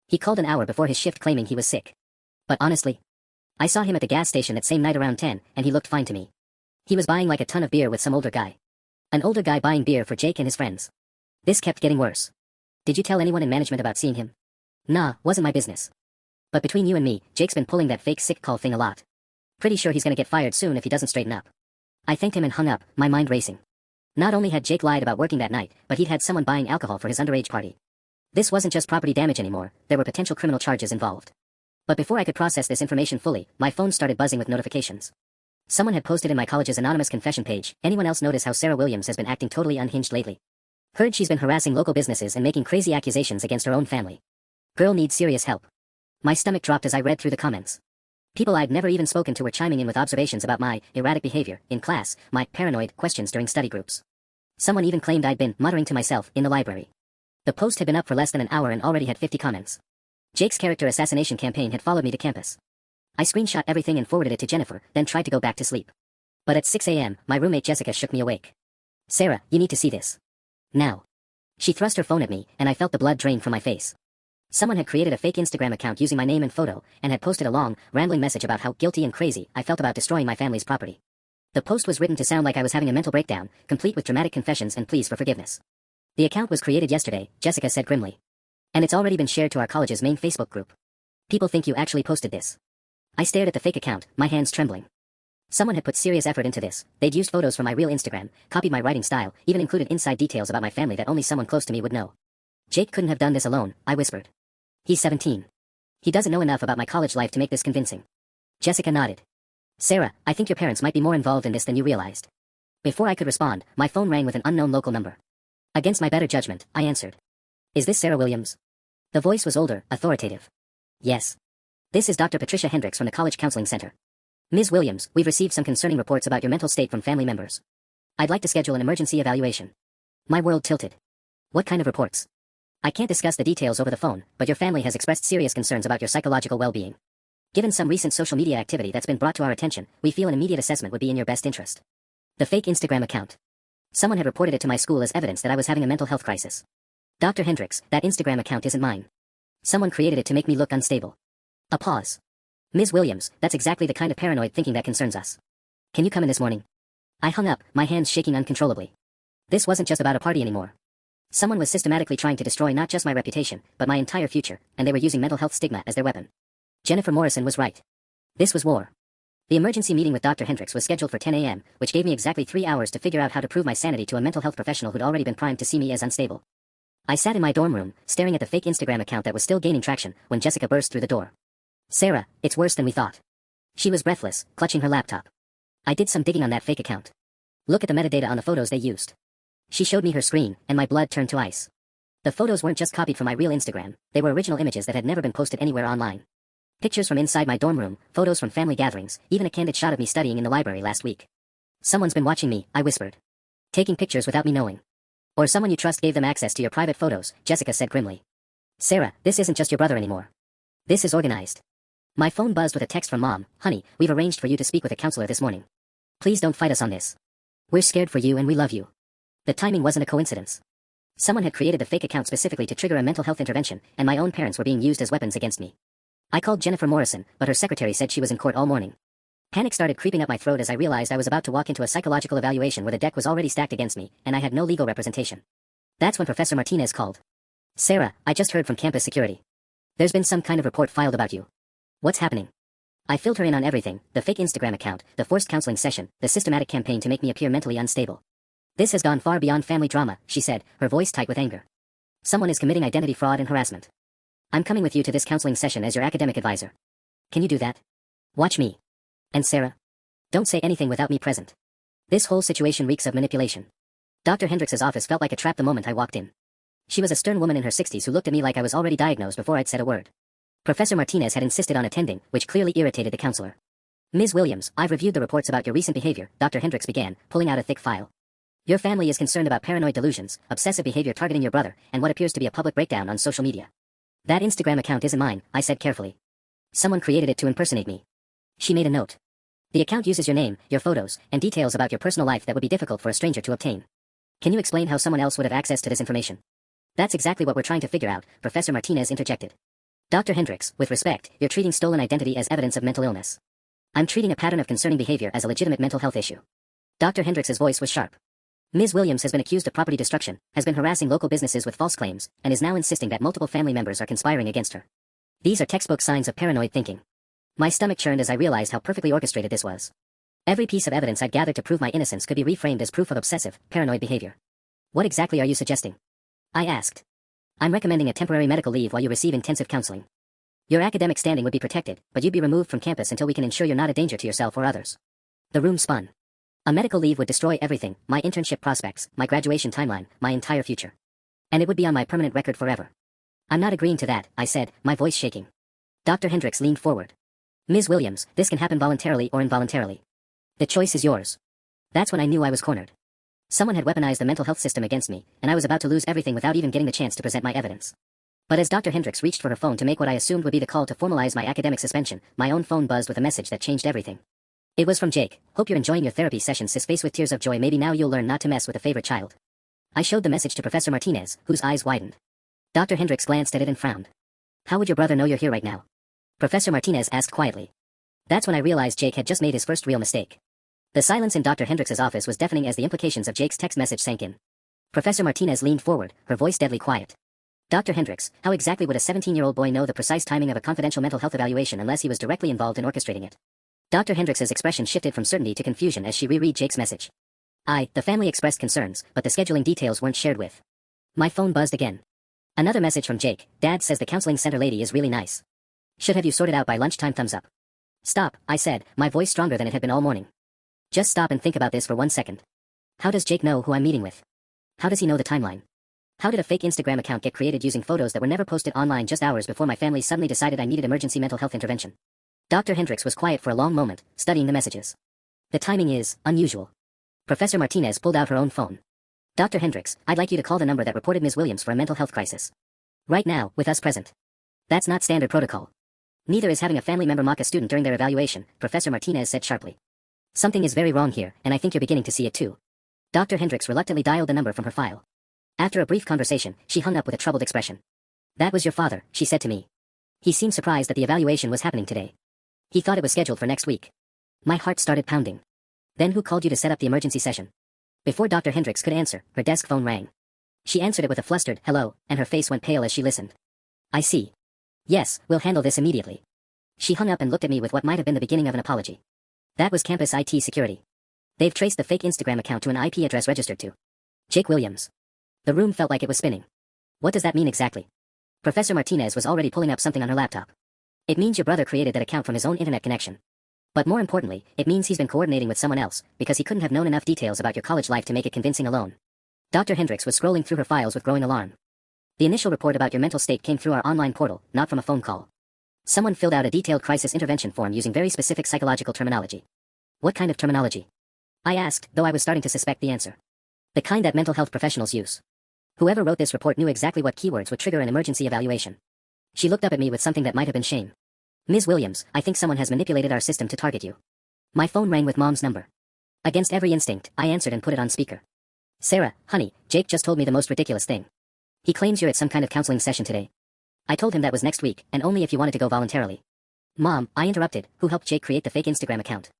He called an hour before his shift claiming he was sick. But honestly, I saw him at the gas station that same night around 10, and he looked fine to me. He was buying like a ton of beer with some older guy. An older guy buying beer for Jake and his friends. This kept getting worse. Did you tell anyone in management about seeing him? Nah, wasn't my business. But between you and me, Jake's been pulling that fake sick call thing a lot. Pretty sure he's gonna get fired soon if he doesn't straighten up. I thanked him and hung up, my mind racing. Not only had Jake lied about working that night, but he'd had someone buying alcohol for his underage party. This wasn't just property damage anymore, there were potential criminal charges involved. But before I could process this information fully, my phone started buzzing with notifications. Someone had posted in my college's anonymous confession page, anyone else notice how Sarah Williams has been acting totally unhinged lately? Heard she's been harassing local businesses and making crazy accusations against her own family. Girl needs serious help. My stomach dropped as I read through the comments. People I'd never even spoken to were chiming in with observations about my erratic behavior in class, my paranoid questions during study groups. Someone even claimed I'd been muttering to myself in the library. The post had been up for less than an hour and already had 50 comments. Jake's character assassination campaign had followed me to campus. I screenshot everything and forwarded it to Jennifer, then tried to go back to sleep. But at 6 a.m., my roommate Jessica shook me awake. Sarah, you need to see this. Now. She thrust her phone at me, and I felt the blood drain from my face. Someone had created a fake Instagram account using my name and photo, and had posted a long, rambling message about how guilty and crazy I felt about destroying my family's property. The post was written to sound like I was having a mental breakdown, complete with dramatic confessions and pleas for forgiveness. The account was created yesterday, Jessica said grimly. And it's already been shared to our college's main Facebook group. People think you actually posted this. I stared at the fake account, my hands trembling. Someone had put serious effort into this. They'd used photos from my real Instagram, copied my writing style, even included inside details about my family that only someone close to me would know. Jake couldn't have done this alone, I whispered. He's 17. He doesn't know enough about my college life to make this convincing. Jessica nodded. Sarah, I think your parents might be more involved in this than you realized. Before I could respond, my phone rang with an unknown local number. Against my better judgment, I answered. Is this Sarah Williams? The voice was older, authoritative. Yes. This is Dr. Patricia Hendricks from the College Counseling Center. Ms. Williams, we've received some concerning reports about your mental state from family members. I'd like to schedule an emergency evaluation. My world tilted. What kind of reports? I can't discuss the details over the phone, but your family has expressed serious concerns about your psychological well-being. Given some recent social media activity that's been brought to our attention, we feel an immediate assessment would be in your best interest. The fake Instagram account. Someone had reported it to my school as evidence that I was having a mental health crisis. Dr. Hendricks, that Instagram account isn't mine. Someone created it to make me look unstable. A pause. Ms. Williams, that's exactly the kind of paranoid thinking that concerns us. Can you come in this morning? I hung up, my hands shaking uncontrollably. This wasn't just about a party anymore. Someone was systematically trying to destroy not just my reputation, but my entire future, and they were using mental health stigma as their weapon. Jennifer Morrison was right. This was war. The emergency meeting with Dr. Hendricks was scheduled for 10 a.m., which gave me exactly 3 hours to figure out how to prove my sanity to a mental health professional who'd already been primed to see me as unstable. I sat in my dorm room, staring at the fake Instagram account that was still gaining traction, when Jessica burst through the door. Sarah, it's worse than we thought. She was breathless, clutching her laptop. I did some digging on that fake account. Look at the metadata on the photos they used. She showed me her screen, and my blood turned to ice. The photos weren't just copied from my real Instagram, they were original images that had never been posted anywhere online. Pictures from inside my dorm room, photos from family gatherings, even a candid shot of me studying in the library last week. Someone's been watching me, I whispered. Taking pictures without me knowing. Or someone you trust gave them access to your private photos, Jessica said grimly. Sarah, this isn't just your brother anymore. This is organized. My phone buzzed with a text from Mom. Honey, we've arranged for you to speak with a counselor this morning. Please don't fight us on this. We're scared for you and we love you. The timing wasn't a coincidence. Someone had created the fake account specifically to trigger a mental health intervention, and my own parents were being used as weapons against me. I called Jennifer Morrison, but her secretary said she was in court all morning. Panic started creeping up my throat as I realized I was about to walk into a psychological evaluation where the deck was already stacked against me, and I had no legal representation. That's when Professor Martinez called. Sarah, I just heard from campus security. There's been some kind of report filed about you. What's happening? I filled her in on everything, the fake Instagram account, the forced counseling session, the systematic campaign to make me appear mentally unstable. This has gone far beyond family drama, she said, her voice tight with anger. Someone is committing identity fraud and harassment. I'm coming with you to this counseling session as your academic advisor. Can you do that? Watch me. And Sarah? Don't say anything without me present. This whole situation reeks of manipulation. Dr. Hendricks' office felt like a trap the moment I walked in. She was a stern woman in her 60s who looked at me like I was already diagnosed before I'd said a word. Professor Martinez had insisted on attending, which clearly irritated the counselor. Ms. Williams, I've reviewed the reports about your recent behavior, Dr. Hendricks began, pulling out a thick file. Your family is concerned about paranoid delusions, obsessive behavior targeting your brother, and what appears to be a public breakdown on social media. That Instagram account isn't mine, I said carefully. Someone created it to impersonate me. She made a note. The account uses your name, your photos, and details about your personal life that would be difficult for a stranger to obtain. Can you explain how someone else would have access to this information? That's exactly what we're trying to figure out, Professor Martinez interjected. Dr. Hendricks, with respect, you're treating stolen identity as evidence of mental illness. I'm treating a pattern of concerning behavior as a legitimate mental health issue. Dr. Hendricks' voice was sharp. Ms. Williams has been accused of property destruction, has been harassing local businesses with false claims, and is now insisting that multiple family members are conspiring against her. These are textbook signs of paranoid thinking. My stomach churned as I realized how perfectly orchestrated this was. Every piece of evidence I'd gathered to prove my innocence could be reframed as proof of obsessive, paranoid behavior. What exactly are you suggesting? I asked. I'm recommending a temporary medical leave while you receive intensive counseling. Your academic standing would be protected, but you'd be removed from campus until we can ensure you're not a danger to yourself or others. The room spun. A medical leave would destroy everything, my internship prospects, my graduation timeline, my entire future. And it would be on my permanent record forever. I'm not agreeing to that, I said, my voice shaking. Dr. Hendricks leaned forward. Ms. Williams, this can happen voluntarily or involuntarily. The choice is yours. That's when I knew I was cornered. Someone had weaponized the mental health system against me, and I was about to lose everything without even getting the chance to present my evidence. But as Dr. Hendricks reached for her phone to make what I assumed would be the call to formalize my academic suspension, my own phone buzzed with a message that changed everything. It was from Jake. Hope you're enjoying your therapy session, sis. Face with tears of joy. Maybe now you'll learn not to mess with a favorite child. I showed the message to Professor Martinez, whose eyes widened. Dr. Hendricks glanced at it and frowned. How would your brother know you're here right now? Professor Martinez asked quietly. That's when I realized Jake had just made his first real mistake. The silence in Dr. Hendricks' office was deafening as the implications of Jake's text message sank in. Professor Martinez leaned forward, her voice deadly quiet. Dr. Hendricks, how exactly would a 17-year-old boy know the precise timing of a confidential mental health evaluation unless he was directly involved in orchestrating it? Dr. Hendricks's expression shifted from certainty to confusion as she reread Jake's message. The family expressed concerns, but the scheduling details weren't shared with. My phone buzzed again. Another message from Jake. Dad says the counseling center lady is really nice. Should have you sorted out by lunchtime, thumbs up. Stop, I said, my voice stronger than it had been all morning. Just stop and think about this for 1 second. How does Jake know who I'm meeting with? How does he know the timeline? How did a fake Instagram account get created using photos that were never posted online just hours before my family suddenly decided I needed emergency mental health intervention? Dr. Hendricks was quiet for a long moment, studying the messages. The timing is unusual. Professor Martinez pulled out her own phone. Dr. Hendricks, I'd like you to call the number that reported Ms. Williams for a mental health crisis. Right now, with us present. That's not standard protocol. Neither is having a family member mock a student during their evaluation, Professor Martinez said sharply. Something is very wrong here, and I think you're beginning to see it too. Dr. Hendricks reluctantly dialed the number from her file. After a brief conversation, she hung up with a troubled expression. That was your father, she said to me. He seemed surprised that the evaluation was happening today. He thought it was scheduled for next week. My heart started pounding. Then who called you to set up the emergency session? Before Dr. Hendricks could answer, her desk phone rang. She answered it with a flustered hello, and her face went pale as she listened. I see. Yes, we'll handle this immediately. She hung up and looked at me with what might have been the beginning of an apology. That was campus IT security. They've traced the fake Instagram account to an IP address registered to Jake Williams. The room felt like it was spinning. What does that mean exactly? Professor Martinez was already pulling up something on her laptop. It means your brother created that account from his own internet connection. But more importantly, it means he's been coordinating with someone else, because he couldn't have known enough details about your college life to make it convincing alone. Dr. Hendricks was scrolling through her files with growing alarm. The initial report about your mental state came through our online portal, not from a phone call. Someone filled out a detailed crisis intervention form using very specific psychological terminology. What kind of terminology? I asked, though I was starting to suspect the answer. The kind that mental health professionals use. Whoever wrote this report knew exactly what keywords would trigger an emergency evaluation. She looked up at me with something that might have been shame. Ms. Williams, I think someone has manipulated our system to target you. My phone rang with Mom's number. Against every instinct, I answered and put it on speaker. Sarah, honey, Jake just told me the most ridiculous thing. He claims you're at some kind of counseling session today. I told him that was next week, and only if you wanted to go voluntarily. Mom, I interrupted, who helped Jake create the fake Instagram account?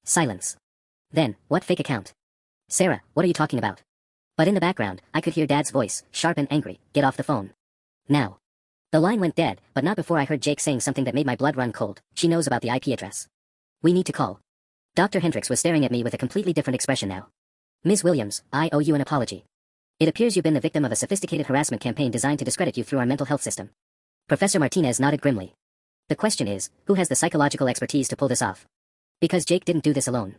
Silence. Then, what fake account? Sarah, what are you talking about? But in the background, I could hear Dad's voice, sharp and angry, get off the phone. Now. The line went dead, but not before I heard Jake saying something that made my blood run cold. She knows about the IP address. We need to call. Dr. Hendricks was staring at me with a completely different expression now. Ms. Williams, I owe you an apology. It appears you've been the victim of a sophisticated harassment campaign designed to discredit you through our mental health system. Professor Martinez nodded grimly. The question is, who has the psychological expertise to pull this off? Because Jake didn't do this alone.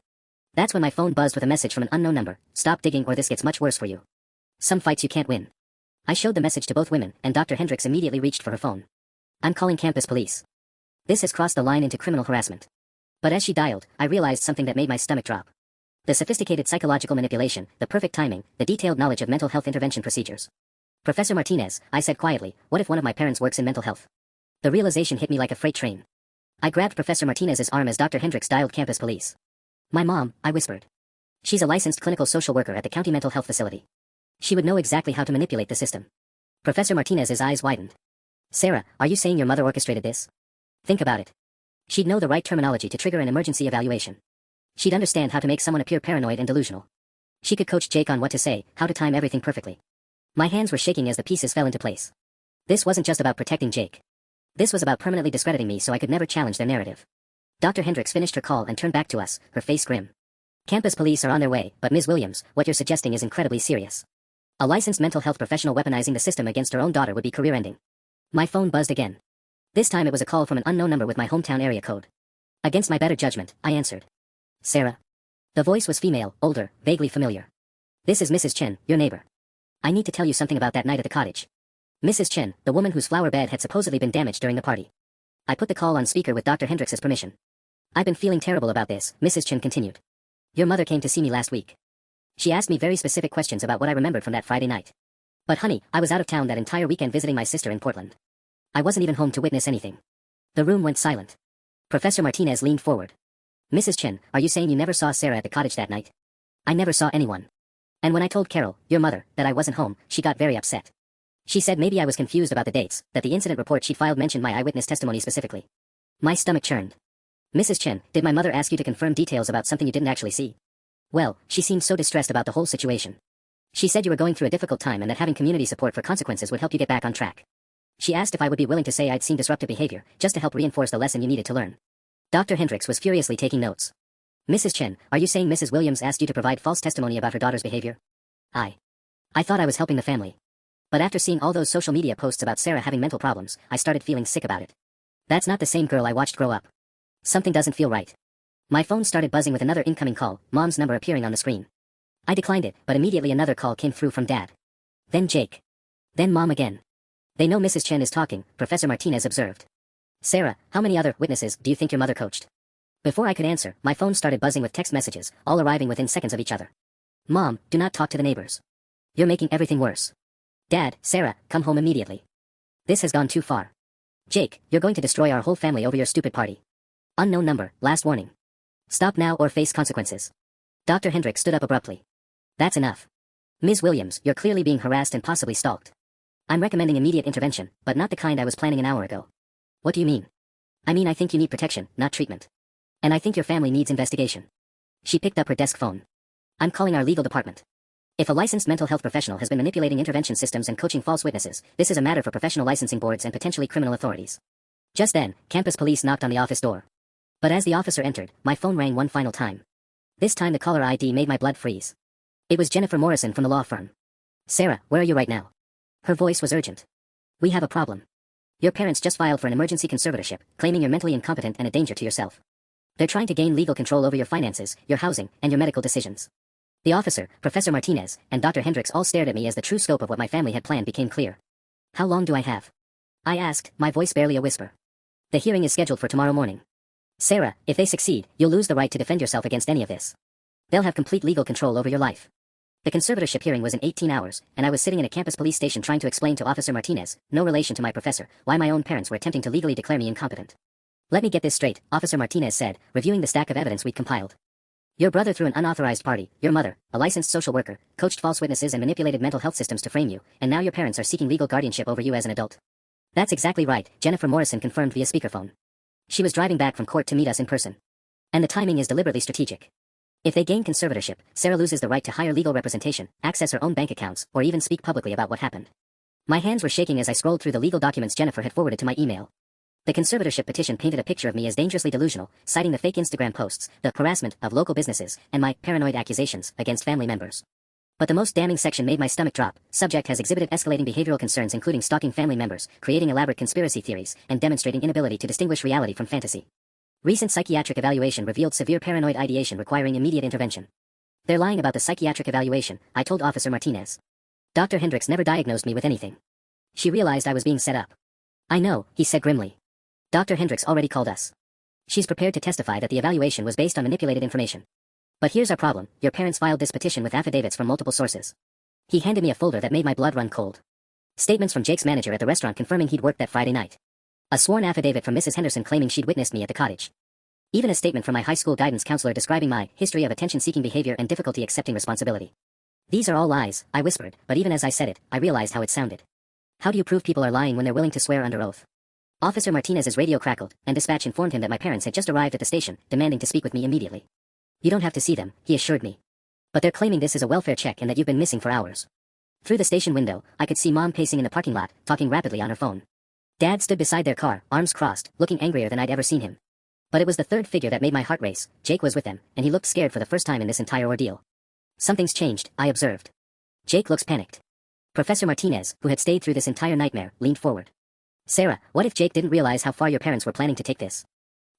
That's when my phone buzzed with a message from an unknown number. Stop digging or this gets much worse for you. Some fights you can't win. I showed the message to both women, and Dr. Hendricks immediately reached for her phone. I'm calling campus police. This has crossed the line into criminal harassment. But as she dialed, I realized something that made my stomach drop. The sophisticated psychological manipulation, the perfect timing, the detailed knowledge of mental health intervention procedures. Professor Martinez, I said quietly, what if one of my parents works in mental health? The realization hit me like a freight train. I grabbed Professor Martinez's arm as Dr. Hendricks dialed campus police. My mom, I whispered. She's a licensed clinical social worker at the county mental health facility. She would know exactly how to manipulate the system. Professor Martinez's eyes widened. Sarah, are you saying your mother orchestrated this? Think about it. She'd know the right terminology to trigger an emergency evaluation. She'd understand how to make someone appear paranoid and delusional. She could coach Jake on what to say, how to time everything perfectly. My hands were shaking as the pieces fell into place. This wasn't just about protecting Jake. This was about permanently discrediting me so I could never challenge their narrative. Dr. Hendricks finished her call and turned back to us, her face grim. Campus police are on their way, but Ms. Williams, what you're suggesting is incredibly serious. A licensed mental health professional weaponizing the system against her own daughter would be career-ending. My phone buzzed again. This time it was a call from an unknown number with my hometown area code. Against my better judgment, I answered. Sarah. The voice was female, older, vaguely familiar. This is Mrs. Chen, your neighbor. I need to tell you something about that night at the cottage. Mrs. Chen, the woman whose flower bed had supposedly been damaged during the party. I put the call on speaker with Dr. Hendricks' permission. I've been feeling terrible about this, Mrs. Chen continued. Your mother came to see me last week. She asked me very specific questions about what I remembered from that Friday night. But honey, I was out of town that entire weekend visiting my sister in Portland. I wasn't even home to witness anything. The room went silent. Professor Martinez leaned forward. Mrs. Chen, are you saying you never saw Sarah at the cottage that night? I never saw anyone. And when I told Carol, your mother, that I wasn't home, she got very upset. She said maybe I was confused about the dates, that the incident report she'd filed mentioned my eyewitness testimony specifically. My stomach churned. Mrs. Chen, did my mother ask you to confirm details about something you didn't actually see? Well, she seemed so distressed about the whole situation. She said you were going through a difficult time and that having community support for consequences would help you get back on track. She asked if I would be willing to say I'd seen disruptive behavior, just to help reinforce the lesson you needed to learn. Dr. Hendricks was furiously taking notes. Mrs. Chen, are you saying Mrs. Williams asked you to provide false testimony about her daughter's behavior? I thought I was helping the family. But after seeing all those social media posts about Sarah having mental problems, I started feeling sick about it. That's not the same girl I watched grow up. Something doesn't feel right. My phone started buzzing with another incoming call, Mom's number appearing on the screen. I declined it, but immediately another call came through from Dad. Then Jake. Then Mom again. They know Mrs. Chen is talking, Professor Martinez observed. Sarah, how many other witnesses do you think your mother coached? Before I could answer, my phone started buzzing with text messages, all arriving within seconds of each other. Mom, do not talk to the neighbors. You're making everything worse. Dad, Sarah, come home immediately. This has gone too far. Jake, you're going to destroy our whole family over your stupid party. Unknown number, last warning. Stop now or face consequences. Dr. Hendricks stood up abruptly. That's enough. Ms. Williams, you're clearly being harassed and possibly stalked. I'm recommending immediate intervention, but not the kind I was planning an hour ago. What do you mean? I mean I think you need protection, not treatment. And I think your family needs investigation. She picked up her desk phone. I'm calling our legal department. If a licensed mental health professional has been manipulating intervention systems and coaching false witnesses, this is a matter for professional licensing boards and potentially criminal authorities. Just then, campus police knocked on the office door. But as the officer entered, my phone rang one final time. This time the caller ID made my blood freeze. It was Jennifer Morrison from the law firm. Sarah, where are you right now? Her voice was urgent. We have a problem. Your parents just filed for an emergency conservatorship, claiming you're mentally incompetent and a danger to yourself. They're trying to gain legal control over your finances, your housing, and your medical decisions. The officer, Professor Martinez, and Dr. Hendricks all stared at me as the true scope of what my family had planned became clear. How long do I have? I asked, my voice barely a whisper. The hearing is scheduled for tomorrow morning. Sarah, if they succeed, you'll lose the right to defend yourself against any of this. They'll have complete legal control over your life. The conservatorship hearing was in 18 hours, and I was sitting in a campus police station trying to explain to Officer Martinez, no relation to my professor, why my own parents were attempting to legally declare me incompetent. Let me get this straight, Officer Martinez said, reviewing the stack of evidence we'd compiled. Your brother threw an unauthorized party, your mother, a licensed social worker, coached false witnesses and manipulated mental health systems to frame you, and now your parents are seeking legal guardianship over you as an adult. That's exactly right, Jennifer Morrison confirmed via speakerphone. She was driving back from court to meet us in person. And the timing is deliberately strategic. If they gain conservatorship, Sarah loses the right to hire legal representation, access her own bank accounts, or even speak publicly about what happened. My hands were shaking as I scrolled through the legal documents Jennifer had forwarded to my email. The conservatorship petition painted a picture of me as dangerously delusional, citing the fake Instagram posts, the harassment of local businesses, and my paranoid accusations against family members. But the most damning section made my stomach drop. Subject has exhibited escalating behavioral concerns including stalking family members, creating elaborate conspiracy theories, and demonstrating inability to distinguish reality from fantasy. Recent psychiatric evaluation revealed severe paranoid ideation requiring immediate intervention. They're lying about the psychiatric evaluation, I told Officer Martinez. Dr. Hendricks never diagnosed me with anything. She realized I was being set up. I know, he said grimly. Dr. Hendricks already called us. She's prepared to testify that the evaluation was based on manipulated information. But here's our problem, your parents filed this petition with affidavits from multiple sources. He handed me a folder that made my blood run cold. Statements from Jake's manager at the restaurant confirming he'd worked that Friday night. A sworn affidavit from Mrs. Henderson claiming she'd witnessed me at the cottage. Even a statement from my high school guidance counselor describing my history of attention-seeking behavior and difficulty accepting responsibility. These are all lies, I whispered, but even as I said it, I realized how it sounded. How do you prove people are lying when they're willing to swear under oath? Officer Martinez's radio crackled, and dispatch informed him that my parents had just arrived at the station, demanding to speak with me immediately. You don't have to see them, he assured me. But they're claiming this is a welfare check and that you've been missing for hours. Through the station window, I could see Mom pacing in the parking lot, talking rapidly on her phone. Dad stood beside their car, arms crossed, looking angrier than I'd ever seen him. But it was the third figure that made my heart race. Jake was with them, and he looked scared for the first time in this entire ordeal. Something's changed, I observed. Jake looks panicked. Professor Martinez, who had stayed through this entire nightmare, leaned forward. Sarah, what if Jake didn't realize how far your parents were planning to take this?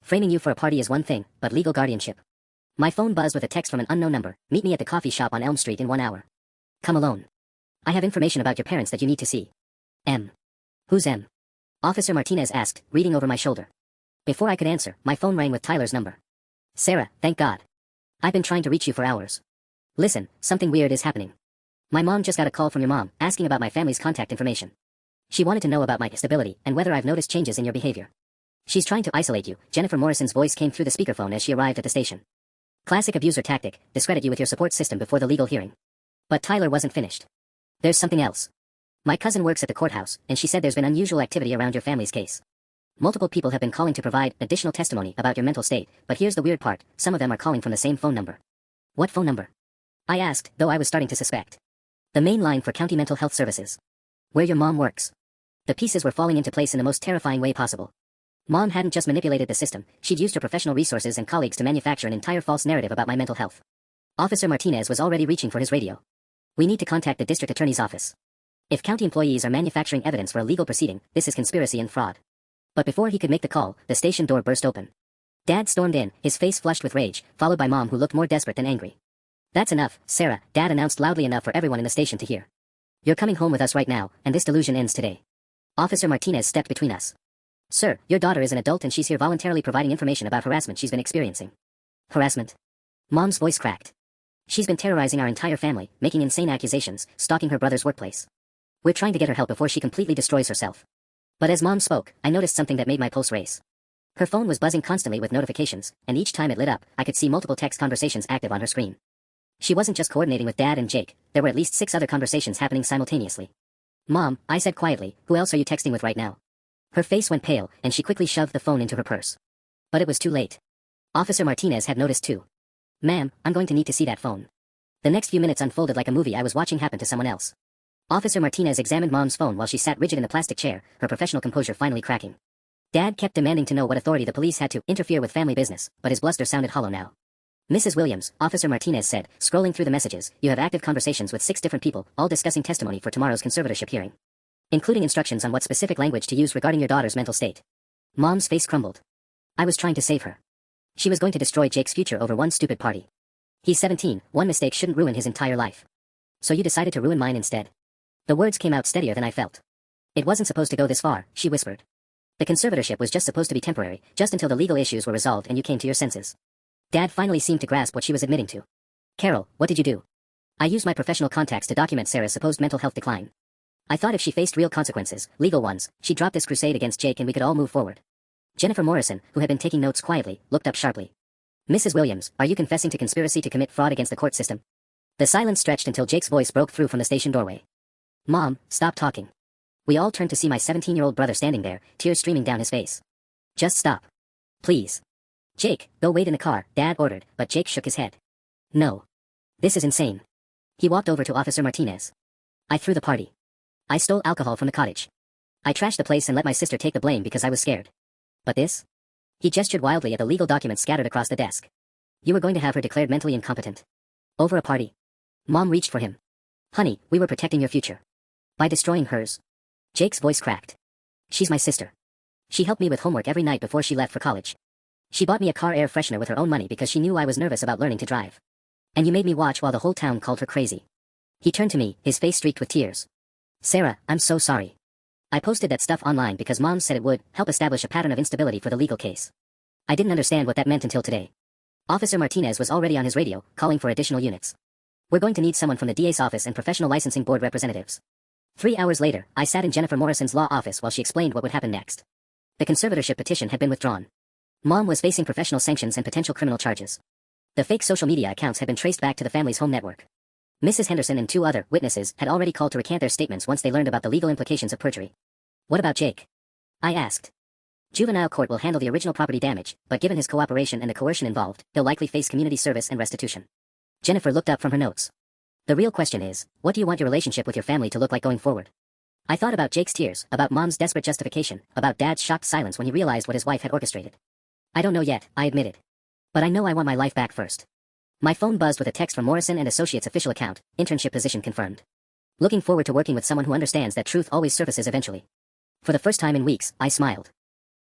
Framing you for a party is one thing, but legal guardianship. My phone buzzed with a text from an unknown number. Meet me at the coffee shop on Elm Street in 1 hour. Come alone. I have information about your parents that you need to see. M. Who's M? Officer Martinez asked, reading over my shoulder. Before I could answer, my phone rang with Tyler's number. Sarah, thank God. I've been trying to reach you for hours. Listen, something weird is happening. My mom just got a call from your mom, asking about my family's contact information. She wanted to know about my stability and whether I've noticed changes in your behavior. She's trying to isolate you. Jennifer Morrison's voice came through the speakerphone as she arrived at the station. Classic abuser tactic, discredit you with your support system before the legal hearing. But Tyler wasn't finished. There's something else. My cousin works at the courthouse, and she said there's been unusual activity around your family's case. Multiple people have been calling to provide additional testimony about your mental state, but here's the weird part, some of them are calling from the same phone number. What phone number? I asked, though I was starting to suspect. The main line for county mental health services. Where your mom works. The pieces were falling into place in the most terrifying way possible. Mom hadn't just manipulated the system, she'd used her professional resources and colleagues to manufacture an entire false narrative about my mental health. Officer Martinez was already reaching for his radio. We need to contact the district attorney's office. If county employees are manufacturing evidence for a legal proceeding, this is conspiracy and fraud. But before he could make the call, the station door burst open. Dad stormed in, his face flushed with rage, followed by Mom who looked more desperate than angry. That's enough, Sarah, Dad announced loudly enough for everyone in the station to hear. You're coming home with us right now, and this delusion ends today. Officer Martinez stepped between us. Sir, your daughter is an adult and she's here voluntarily providing information about harassment she's been experiencing. Harassment? Mom's voice cracked. She's been terrorizing our entire family, making insane accusations, stalking her brother's workplace. We're trying to get her help before she completely destroys herself. But as Mom spoke, I noticed something that made my pulse race. Her phone was buzzing constantly with notifications, and each time it lit up, I could see multiple text conversations active on her screen. She wasn't just coordinating with Dad and Jake, there were at least 6 other conversations happening simultaneously. Mom, I said quietly, who else are you texting with right now? Her face went pale, and she quickly shoved the phone into her purse. But it was too late. Officer Martinez had noticed too. Ma'am, I'm going to need to see that phone. The next few minutes unfolded like a movie I was watching happen to someone else. Officer Martinez examined Mom's phone while she sat rigid in the plastic chair, her professional composure finally cracking. Dad kept demanding to know what authority the police had to interfere with family business, but his bluster sounded hollow now. Mrs. Williams, Officer Martinez said, scrolling through the messages, you have active conversations with 6 different people, all discussing testimony for tomorrow's conservatorship hearing. Including instructions on what specific language to use regarding your daughter's mental state. Mom's face crumbled. I was trying to save her. She was going to destroy Jake's future over one stupid party. He's 17, one mistake shouldn't ruin his entire life. So you decided to ruin mine instead. The words came out steadier than I felt. It wasn't supposed to go this far, she whispered. The conservatorship was just supposed to be temporary, just until the legal issues were resolved and you came to your senses. Dad finally seemed to grasp what she was admitting to. Carol, what did you do? I used my professional contacts to document Sarah's supposed mental health decline. I thought if she faced real consequences, legal ones, she'd drop this crusade against Jake and we could all move forward. Jennifer Morrison, who had been taking notes quietly, looked up sharply. Mrs. Williams, are you confessing to conspiracy to commit fraud against the court system? The silence stretched until Jake's voice broke through from the station doorway. Mom, stop talking. We all turned to see my 17-year-old brother standing there, tears streaming down his face. Just stop. Please. Jake, go wait in the car, Dad ordered, but Jake shook his head. No. This is insane. He walked over to Officer Martinez. I threw the party. I stole alcohol from the cottage. I trashed the place and let my sister take the blame because I was scared. But this? He gestured wildly at the legal documents scattered across the desk. You were going to have her declared mentally incompetent. Over a party. Mom reached for him. Honey, we were protecting your future. By destroying hers. Jake's voice cracked. She's my sister. She helped me with homework every night before she left for college. She bought me a car air freshener with her own money because she knew I was nervous about learning to drive. And you made me watch while the whole town called her crazy. He turned to me, his face streaked with tears. Sarah, I'm so sorry. I posted that stuff online because Mom said it would help establish a pattern of instability for the legal case. I didn't understand what that meant until today. Officer Martinez was already on his radio, calling for additional units. We're going to need someone from the DA's office and professional licensing board representatives. 3 hours later, I sat in Jennifer Morrison's law office while she explained what would happen next. The conservatorship petition had been withdrawn. Mom was facing professional sanctions and potential criminal charges. The fake social media accounts had been traced back to the family's home network. Mrs. Henderson and 2 other witnesses had already called to recant their statements once they learned about the legal implications of perjury. What about Jake? I asked. Juvenile court will handle the original property damage, but given his cooperation and the coercion involved, he'll likely face community service and restitution. Jennifer looked up from her notes. The real question is, what do you want your relationship with your family to look like going forward? I thought about Jake's tears, about Mom's desperate justification, about Dad's shocked silence when he realized what his wife had orchestrated. I don't know yet, I admitted. But I know I want my life back first. My phone buzzed with a text from Morrison and Associates' official account, internship position confirmed. Looking forward to working with someone who understands that truth always surfaces eventually. For the first time in weeks, I smiled.